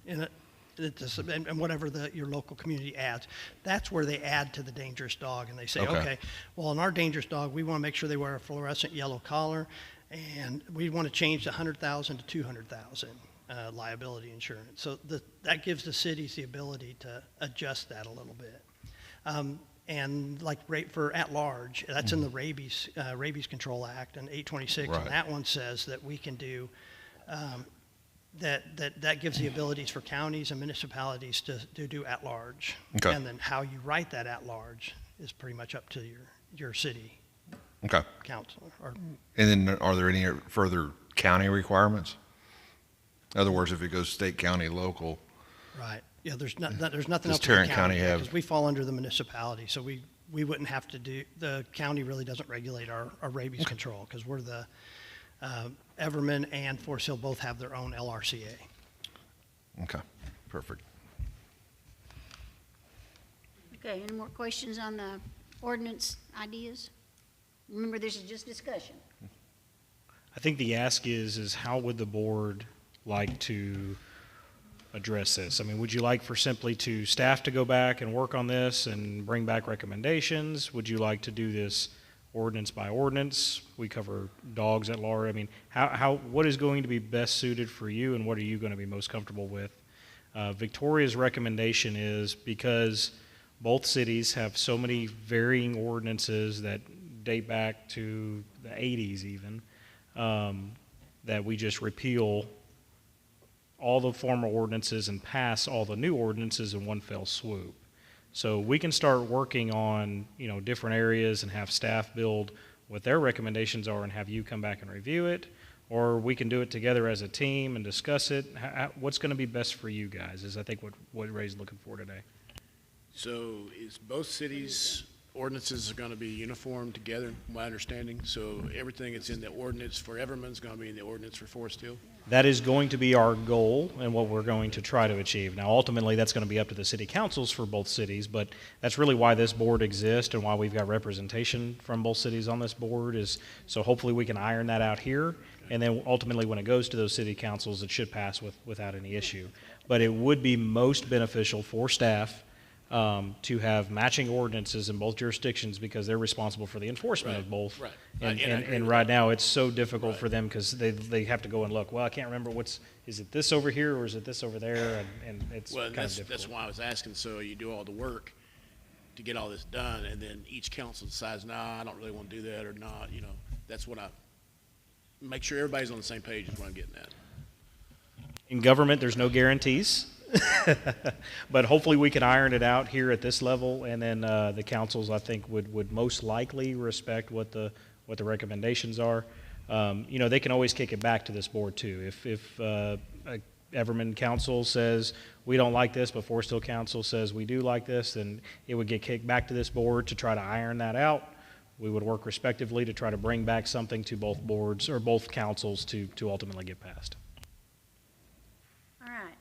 And whatever your local community adds, that's where they add to the dangerous dog, and they say, Okay. okay, well, in our dangerous dog, we want to make sure they wear a fluorescent yellow collar, and we want to change the 100,000 to 200,000 liability insurance. So that gives the cities the ability to adjust that a little bit. And like for at large, that's in the Rabies Control Act and 826, Right. and that one says that we can do that gives the abilities for counties and municipalities to do at large. Okay. And then how you write that at large is pretty much up to your city Okay. council. Or, And then are there any further county requirements? In other words, if it goes state, county, local, right. Yeah, there's nothing else. Does for the Tarrant County have- Because we fall under the municipality, so we wouldn't have to the county really doesn't regulate our rabies control, because we're the, Everman and Forest Hill both have their own LRCA. okay, perfect. Okay, any more questions on the ordinance ideas? Remember, this is just discussion. I think the ask is how would the board like to address this? I mean, would you like for simply to staff to go back and work on this and bring back recommendations? Would you like to do this ordinance by ordinance? We cover dogs at large. I mean, what is going to be best suited for you, and what are you going to be most comfortable with? Victoria's recommendation is, because both cities have so many varying ordinances that date back to the 80s even, that we just repeal all the former ordinances and pass all the new ordinances in one fell swoop. So we can start working on, different areas and have staff build what their recommendations are and have you come back and review it, or we can do it together as a team and discuss it. What's going to be best for you guys is, I think, what Ray's looking for today. So is both cities' ordinances are going to be uniform together, my understanding? So everything that's in the ordinance for Everman's going to be in the ordinance for Forest Hill? That is going to be our goal and what we're going to try to achieve. Now, ultimately, that's going to be up to the city councils for both cities, but that's really why this board exists and why we've got representation from both cities on this board, is so hopefully we can iron that out here, and then ultimately when it goes to those city councils, it should pass without any issue. But it would be most beneficial for staff to have matching ordinances in both jurisdictions, because they're responsible for the enforcement of both. Right. And, And I agree and with right that. now, it's so difficult Right. for them because they have to go and look. Well, I can't remember is it this over here or is it this over there? And it's Well, kind of that's difficult. why I was asking, so you do all the work to get all this done, and then each council decides, nah, I don't really want to do that, or not, that's what make sure everybody's on the same page is what I'm getting at. In government, there's no guarantees. But hopefully we can iron it out here at this level, and then the councils, I think, would most likely respect what the recommendations are. They can always kick it back to this board too. If a Everman council says we don't like this, but Forest Hill council says we do like this, then it would get kicked back to this board to try to iron that out. We would work respectively to try to bring back something to both boards or both councils to ultimately get passed. All right.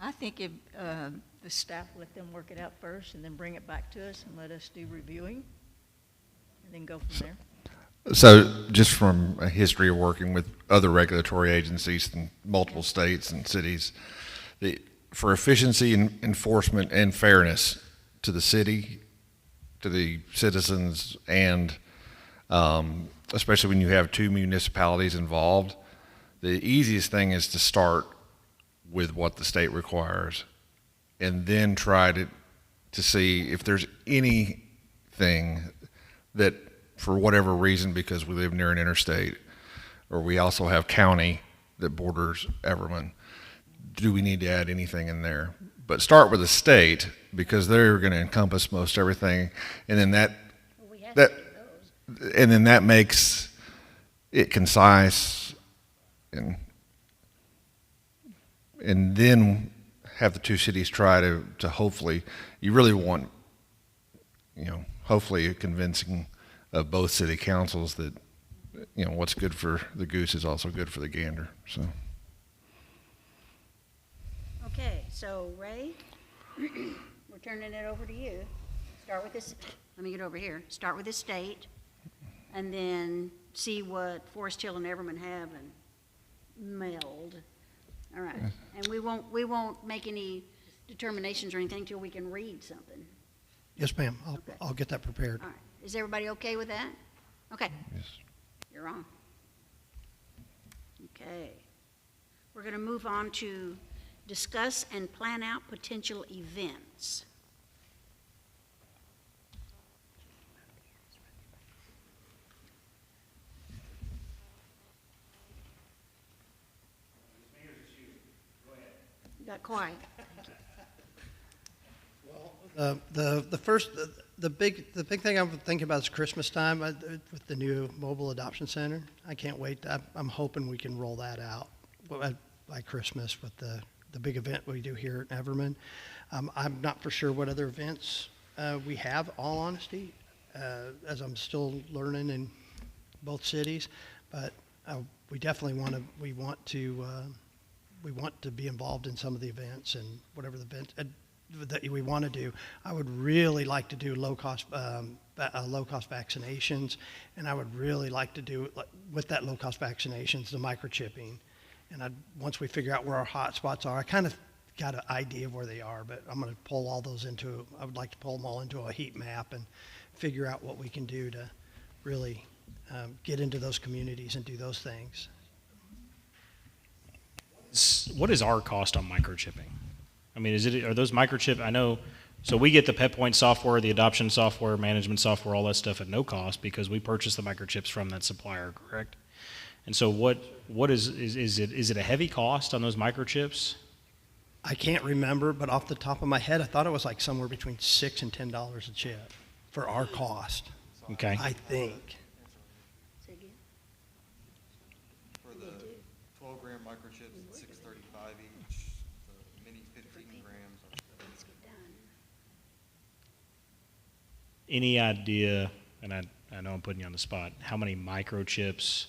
I think if the staff let them work it out first and then bring it back to us and let us do reviewing, and then go from there. So just from a history of working with other regulatory agencies in multiple states and cities, for efficiency and enforcement and fairness to the city, to the citizens, and especially when you have two municipalities involved, the easiest thing is to start with what the state requires and then try to see if there's anything that, for whatever reason, because we live near an interstate, or we also have county that borders Everman, do we need to add anything in there? But start with the state, because they're going to encompass most everything, and then that Well, we have to do those. and then that makes it concise and then have the two cities try to hopefully, you really want, hopefully a convincing of both city councils that, what's good for the goose is also good for the gander, so. Okay, so Ray, we're turning it over to you. Start with this, let me get over here. Start with the state, and then see what Forest Hill and Everman have and meld. All right, and we won't make any determinations or anything till we can read something. Yes, ma'am. Okay. I'll get that prepared. All right, is everybody okay with that? Okay, Yes. you're on. Okay. We're going to move on to discuss and plan out potential events. Got quiet. The big thing I'm thinking about is Christmas time with the new mobile adoption center. I can't wait. I'm hoping we can roll that out by Christmas with the big event we do here at Everman. I'm not for sure what other events we have, all honesty, as I'm still learning in both cities, but we definitely want to be involved in some of the events and whatever the event that we want to do. I would really like to do low-cost vaccinations, and I would really like to do, with that low-cost vaccinations, the microchipping. And once we figure out where our hot spots are, I kind of got an idea of where they are, but I would like to pull them all into a heat map and figure out what we can do to really get into those communities and do those things. What is our cost on microchipping? I mean, are those microchip? I know. So we get the PetPoint software, the adoption software, management software, all that stuff at no cost because we purchase the microchips from that supplier, correct? And so what is it a heavy cost on those microchips? I can't remember, but off the top of my head, I thought it was like somewhere between $6 and $10 a chip for our cost. Okay. I think. Say again? For the 12-gram microchips, it's $6.35 each. The mini 15 grams are Let's get done. Any idea, and I know I'm putting you on the spot, how many microchips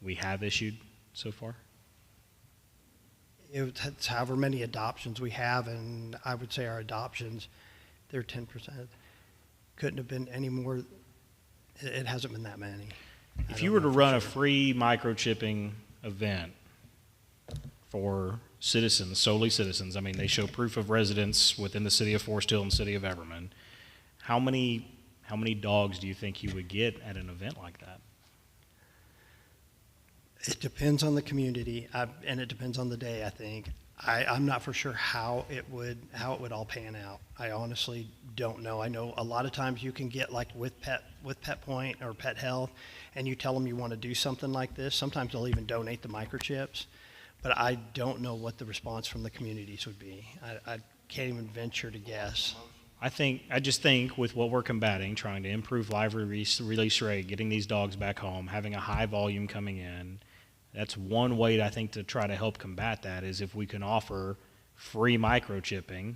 we have issued so far? It's however many adoptions we have, and I would say our adoptions, they're 10%. Couldn't have been any more. It hasn't been that many. If you were to run a free microchipping event for citizens, solely citizens, I mean, they show proof of residence within the city of Forest Hill and city of Everman, how many dogs do you think you would get at an event like that? It depends on the community, and it depends on the day, I think. I'm not for sure how it would all pan out. I honestly don't know. I know a lot of times you can get, like with PetPoint or Pet Health, and you tell them you want to do something like this. Sometimes they'll even donate the microchips, but I don't know what the response from the communities would be. I can't even venture to guess. I just think with what we're combating, trying to improve live release rate, getting these dogs back home, having a high volume coming in, that's one way I think to try to help combat that is if we can offer free microchipping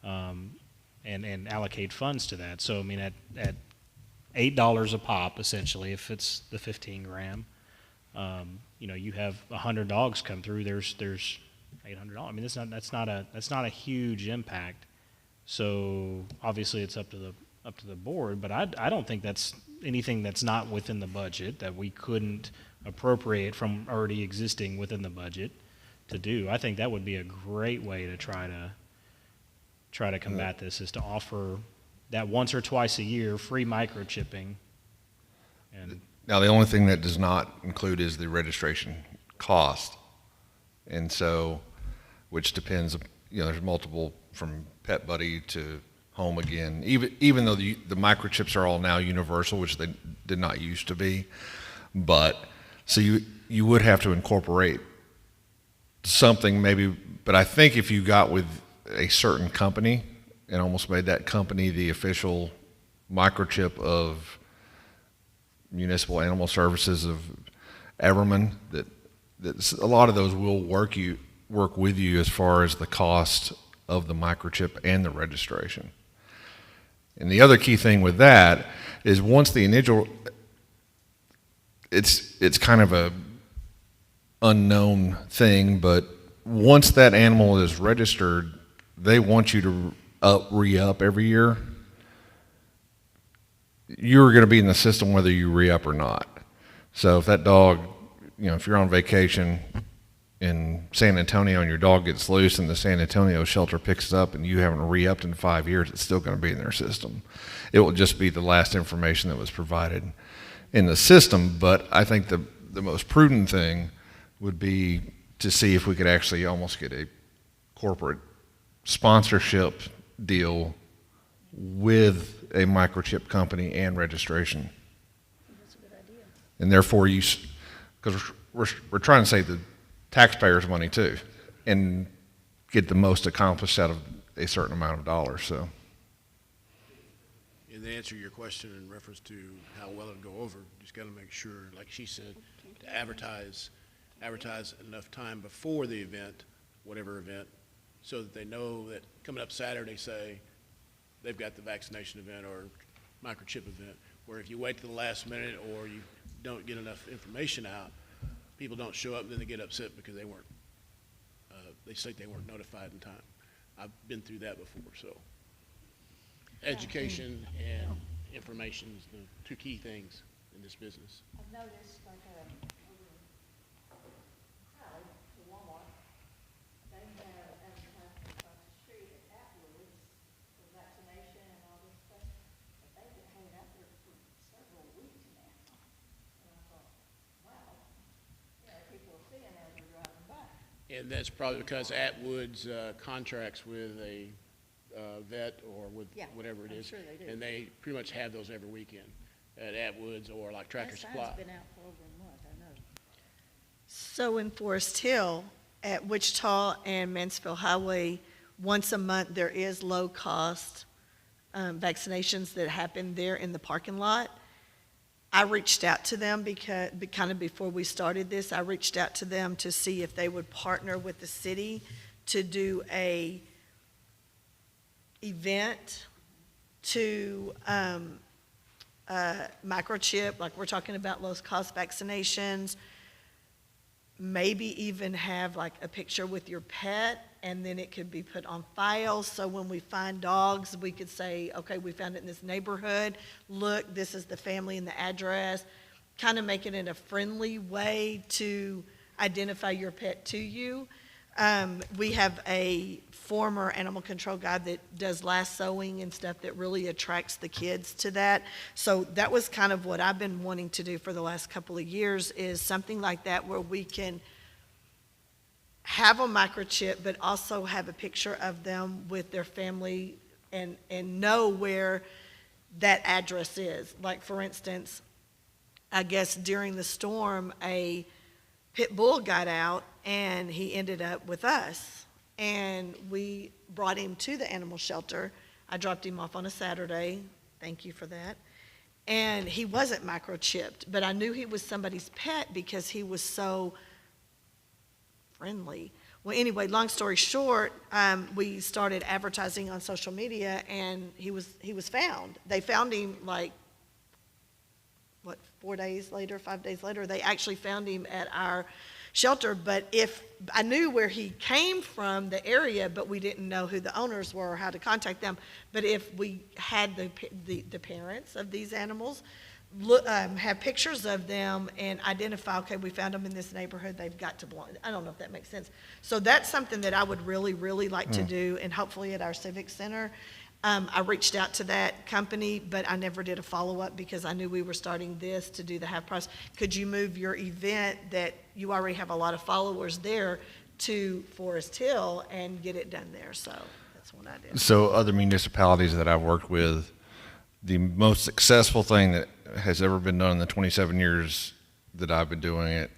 and allocate funds to that. So I mean at $8 a pop essentially, if it's the 15 gram, you have 100 dogs come through. There's $800. I mean that's not a huge impact. So obviously it's up to the board, but I don't think that's anything that's not within the budget that we couldn't appropriate from already existing within the budget to do. I think that would be a great way to try to combat this is to offer that once or twice a year free microchipping. And Now, the only thing that does not include is the registration cost. And so, which depends, there's multiple from Pet Buddy to Home Again, even though the microchips are all now universal, which they did not used to be. But, so you would have to incorporate something maybe, but I think if you got with a certain company and almost made that company the official microchip of Municipal Animal Services of Everman, that a lot of those will work with you as far as the cost of the microchip and the registration. And the other key thing with that is once the initial, it's kind of a unknown thing, but once that animal is registered, they want you to re-up every year. You're going to be in the system whether you re-up or not. So if that dog, if you're on vacation in San Antonio and your dog gets loose and the San Antonio shelter picks it up and you haven't re-upped in 5 years, it's still going to be in their system. It will just be the last information that was provided in the system. But I think the most prudent thing would be to see if we could actually almost get a corporate sponsorship deal with a microchip company and registration. That's a good idea. And therefore because we're trying to save the taxpayers money too and get the most accomplished out of a certain amount of dollars. So And to answer your question in reference to how well it'll go over, just got to make sure, like she said, to advertise enough time before the event, whatever event, so that they know that coming up Saturday, say, they've got the vaccination event or microchip event, where if you wait to the last minute or you don't get enough information out, people don't show up and then they get upset because they weren't, they say they weren't notified in time. I've been through that before, so. Education and information is the two key things in this business. I've noticed, like, over Crowley, the Walmart, they have advertising across the street at Atwood's for vaccination and all this stuff, but they've been hanging out there for several weeks now. And I thought, wow, people are seeing as they're driving by. And that's probably because Atwood's contracts with a vet or with Yeah, whatever it I'm is. sure they do. And they pretty much have those every weekend at Atwood's or like Tractor That Supply. sign's been out for over a month, I know. So in Forest Hill, at Wichita and Mansfield Highway, once a month, there is low-cost vaccinations that happen there in the parking lot. I reached out to them because, kind of before we started this, I reached out to them to see if they would partner with the city to do a event to microchip, like we're talking about low-cost vaccinations, maybe even have like a picture with your pet, and then it could be put on file, so when we find dogs, we could say, okay, we found it in this neighborhood, look, this is the family and the address, kind of make it in a friendly way to identify your pet to you. We have a former animal control guy that does lassoing and stuff that really attracts the kids to that. So that was kind of what I've been wanting to do for the last couple of years, is something like that where we can have a microchip, but also have a picture of them with their family and know where that address is. Like, for instance, I guess during the storm, a pit bull got out and he ended up with us. And we brought him to the animal shelter. I dropped him off on a Saturday. Thank you for that. And he wasn't microchipped, but I knew he was somebody's pet because he was so friendly. Well, anyway, long story short, we started advertising on social media, and he was found. They found him like, 5 days later, they actually found him at our shelter. But if I knew where he came from, the area, but we didn't know who the owners were or how to contact them. But if we had the parents of these animals have pictures of them and identify, okay, we found them in this neighborhood, they've got to belong. I don't know if that makes sense. So that's something that I would really, really like to do, and hopefully at our Civic Center. I reached out to that company, but I never did a follow-up because I knew we were starting this to do the half price. Could you move your event that you already have a lot of followers there to Forest Hill and get it done there? So that's what I did. So other municipalities that I've worked with, the most successful thing that has ever been done in the 27 years that I've been doing it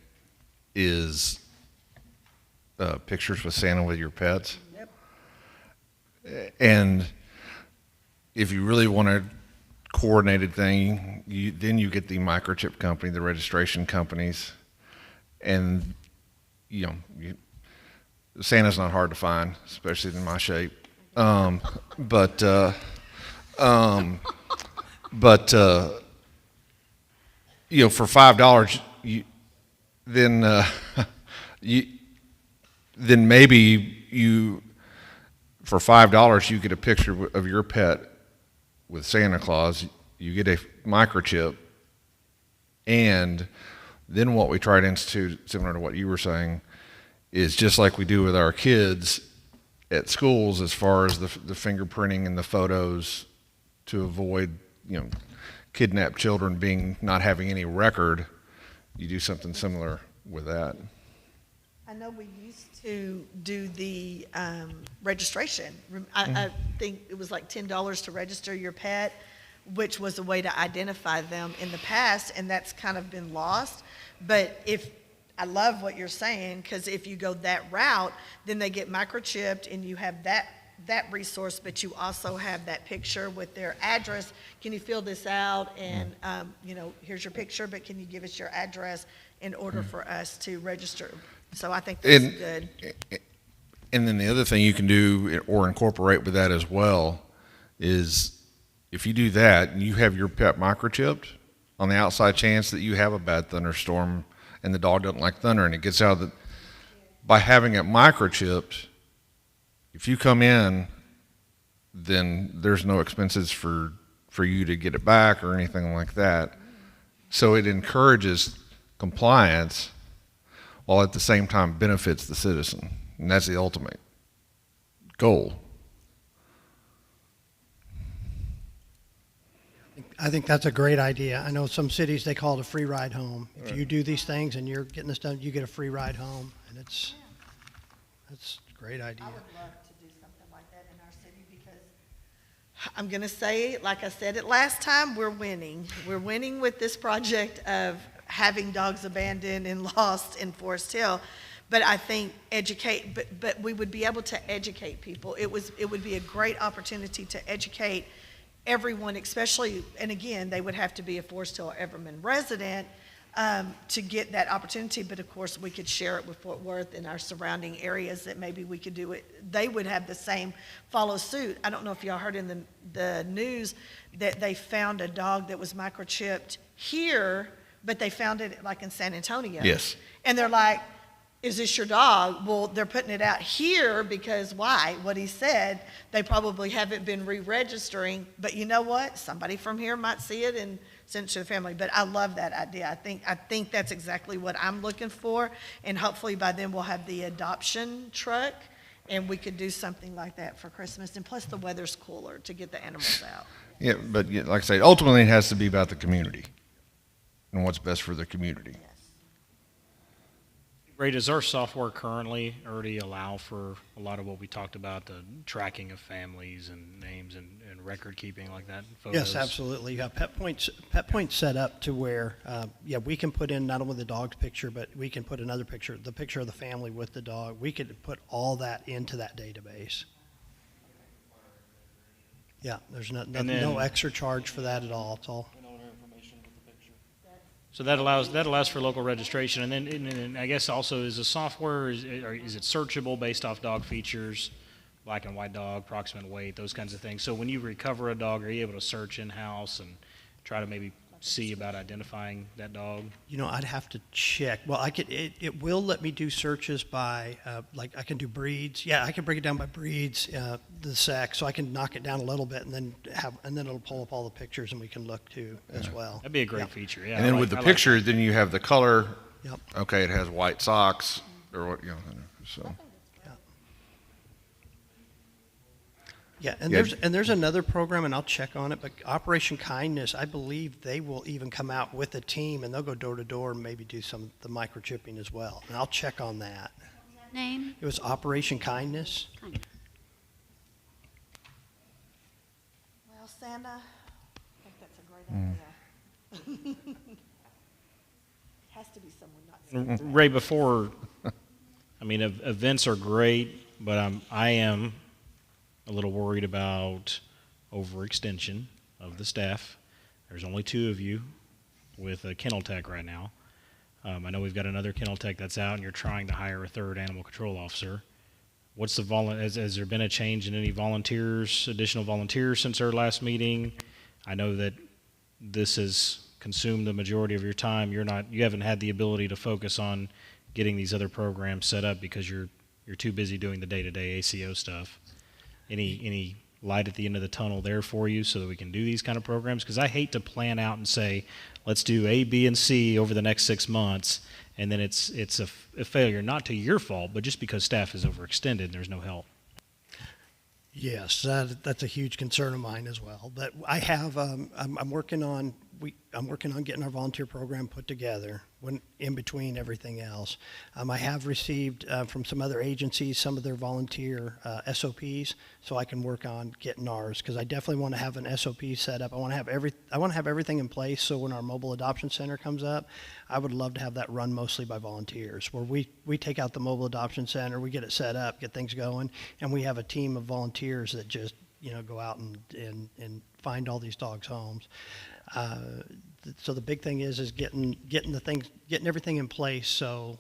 is pictures with Santa with your pets. Yep. And if you really want a coordinated thing, then you get the microchip company, the registration companies, and you know, Santa's not hard to find, especially in my shape. But you know, for $5, then then maybe for $5 you get a picture of your pet with Santa Claus. You get a microchip, and then what we try to institute, similar to what you were saying, is just like we do with our kids at schools, as far as the fingerprinting and the photos, to avoid, you know, kidnapped children not having any record. You do something similar with that. I know we used to do the registration. I think it was like $10 to register your pet, which was a way to identify them in the past, and that's kind of been lost. But I love what you're saying, because if you go that route, then they get microchipped and you have that resource, but you also have that picture with their address. Can you fill this out? And, you know, here's your picture, but can you give us your address in order for us to register? So I think that's good. And then the other thing you can do or incorporate with that as well is, if you do that and you have your pet microchipped, on the outside chance that you have a bad thunderstorm and the dog doesn't like thunder and it gets out of by having it microchipped, if you come in, then there's no expenses for you to get it back or anything like that. So it encourages compliance while at the same time benefits the citizen. And that's the ultimate goal. I think that's a great idea. I know some cities, they call it a free ride home. If you do these things and you're getting this done, you get a free ride home, and that's a great idea. I would love to do something like that in our city, because I'm going to say, like I said it last time, we're winning. We're winning with this project of having dogs abandoned and lost in Forest Hill. But I think but we would be able to educate people. It would be a great opportunity to educate everyone, especially, and again, they would have to be a Forest Hill Everman resident to get that opportunity. But of course, we could share it with Fort Worth and our surrounding areas, that maybe we could do it. They would have the same follow suit. I don't know if y'all heard in the news that they found a dog that was microchipped here, but they found it like in San Antonio. Yes. And they're like, is this your dog? Well, they're putting it out here because why? What he said, they probably haven't been re-registering, but you know what? Somebody from here might see it and send it to the family. But I love that idea. I think that's exactly what I'm looking for, and hopefully by then we'll have the adoption truck, and we could do something like that for Christmas. And plus the weather's cooler to get the animals out. Yeah, but like I say, ultimately it has to be about the community and what's best for the community. Ray, does our software currently already allow for a lot of what we talked about, the tracking of families and names and record keeping like that? Photos? Yes, absolutely. You have Pet Points set up to where, we can put in not only the dog's picture, but we can put another picture, the picture of the family with the dog. We could put all that into that database. Yeah, there's no extra charge for that at all. It's all. So that allows for local registration, and then I guess also, is the software is it searchable based off dog features, black and white dog, approximate weight, those kinds of things. So when you recover a dog, are you able to search in house and try to maybe see about identifying that dog? You know, I'd have to check. Well, it will let me do searches by, like I can do breeds. Yeah, I can break it down by breeds, the sex, so I can knock it down a little bit and then it'll pull up all the pictures and we can look too as well. That'd be a great feature, yeah. And then with the picture, then you have the color. Yep. Okay, it has white socks or what, so. Yeah, and Yeah. there's another program, and I'll check on it, but Operation Kindness, I believe they will even come out with a team, and they'll go door to door and maybe do some of the microchipping as well. And I'll check on that. Name? It was Operation Kindness. Well, Santa, I think that's a great idea. Has to be someone not Santa. Ray, before, I mean, events are great, but I am a little worried about overextension of the staff. There's only 2 of you with a kennel tech right now. I know we've got another kennel tech that's out, and you're trying to hire a third animal control officer. What's the has there been a change in any additional volunteers since our last meeting? I know that this has consumed the majority of your time. You haven't had the ability to focus on getting these other programs set up because you're too busy doing the day-to-day ACO stuff. Any light at the end of the tunnel there for you so that we can do these kind of programs? Because I hate to plan out and say, let's do A, B, and C over the next 6 months, and then it's a failure, not to your fault, but just because staff is overextended and there's no help. Yes, that's a huge concern of mine as well. But I have, I'm working on getting our volunteer program put together when in between everything else. I have received from some other agencies some of their volunteer SOPs, so I can work on getting ours, because I definitely want to have an SOP set up. I want to have everything in place, so when our mobile adoption center comes up, I would love to have that run mostly by volunteers, where we take out the mobile adoption center, we get it set up, get things going, and we have a team of volunteers that just go out and find all these dogs homes. So the big thing is getting everything in place so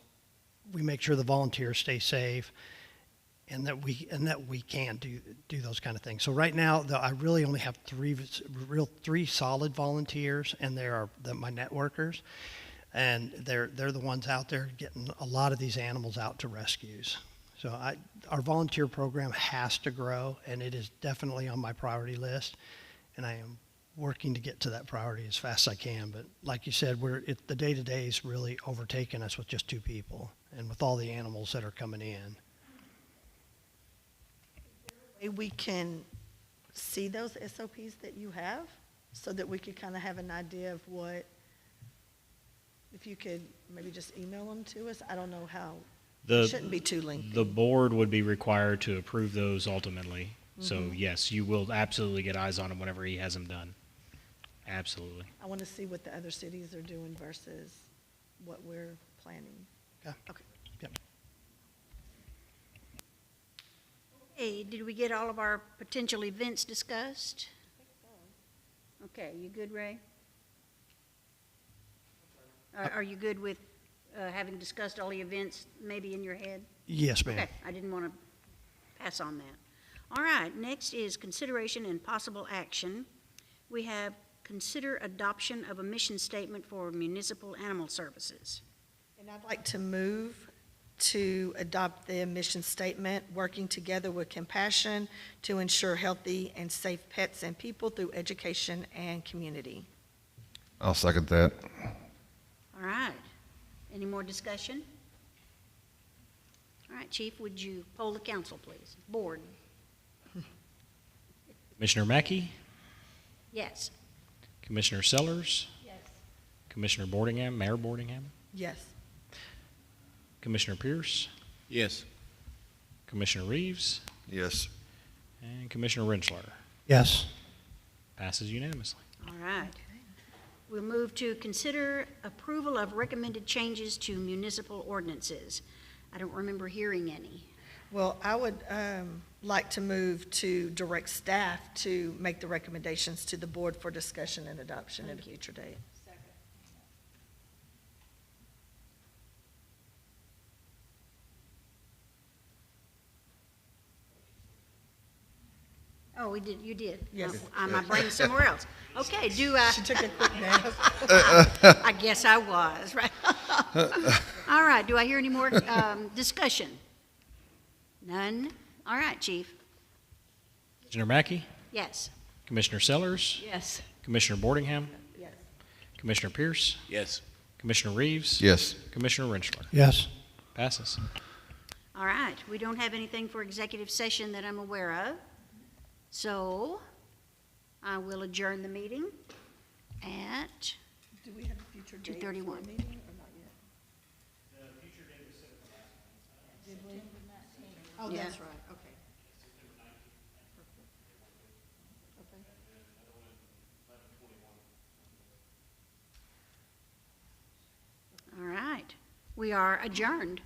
we make sure the volunteers stay safe, and that we can do those kind of things. So right now, I really only have three solid volunteers, and they're my networkers, and they're the ones out there getting a lot of these animals out to rescues. So our volunteer program has to grow, and it is definitely on my priority list, and I am working to get to that priority as fast as I can. But like you said, the day-to-day is really overtaking us with just 2 people and with all the animals that are coming in. We can see those SOPs that you have so that we could kind of have an idea of if you could maybe just email them to us. I don't know how, it shouldn't be too lengthy. The board would be required to approve those ultimately. So yes, you will absolutely get eyes on him whenever he has them done. Absolutely. I want to see what the other cities are doing versus what we're planning. Okay. Okay. Yep. Hey, did we get all of our potential events discussed? Okay, you good, Ray? Are you good with having discussed all the events maybe in your head? Yes, ma'am. Okay, I didn't want to pass on that. All right, next is consideration and possible action. We have consider adoption of a mission statement for municipal animal services. And I'd like to move to adopt the mission statement, working together with compassion to ensure healthy and safe pets and people through education and community. I'll second that. All right, any more discussion? All right, Chief, would you poll the council, please? Board? Commissioner Mackey, Yes. Commissioner Sellers, Yes. Commissioner Mayor Boardingham, Yes. Commissioner Pierce, Yes. Commissioner Reeves, Yes. and Commissioner Rentschler. Yes. Passes unanimously. All right. We'll move to consider approval of recommended changes to municipal ordinances. I don't remember hearing any. Well, I would like to move to direct staff to make the recommendations to the board for discussion and adoption at a future date. Oh, we did, you did? Yes. My brain's somewhere else. Okay, do I? She took a quick nap. I guess I was, right? All right, do I hear any more discussion? None? All right, Chief. Commissioner Mackey, Yes. Commissioner Sellers, Yes. Commissioner Boardingham, Yes. Commissioner Pierce, Yes. Commissioner Reeves, Yes. Commissioner Rentschler. Yes. Passes. All right, we don't have anything for executive session that I'm aware of. So I will adjourn the meeting at Do we have a future date for a 2:31. meeting or not yet? Did we? Oh, Yeah. that's right, okay. Okay. All right, we are adjourned.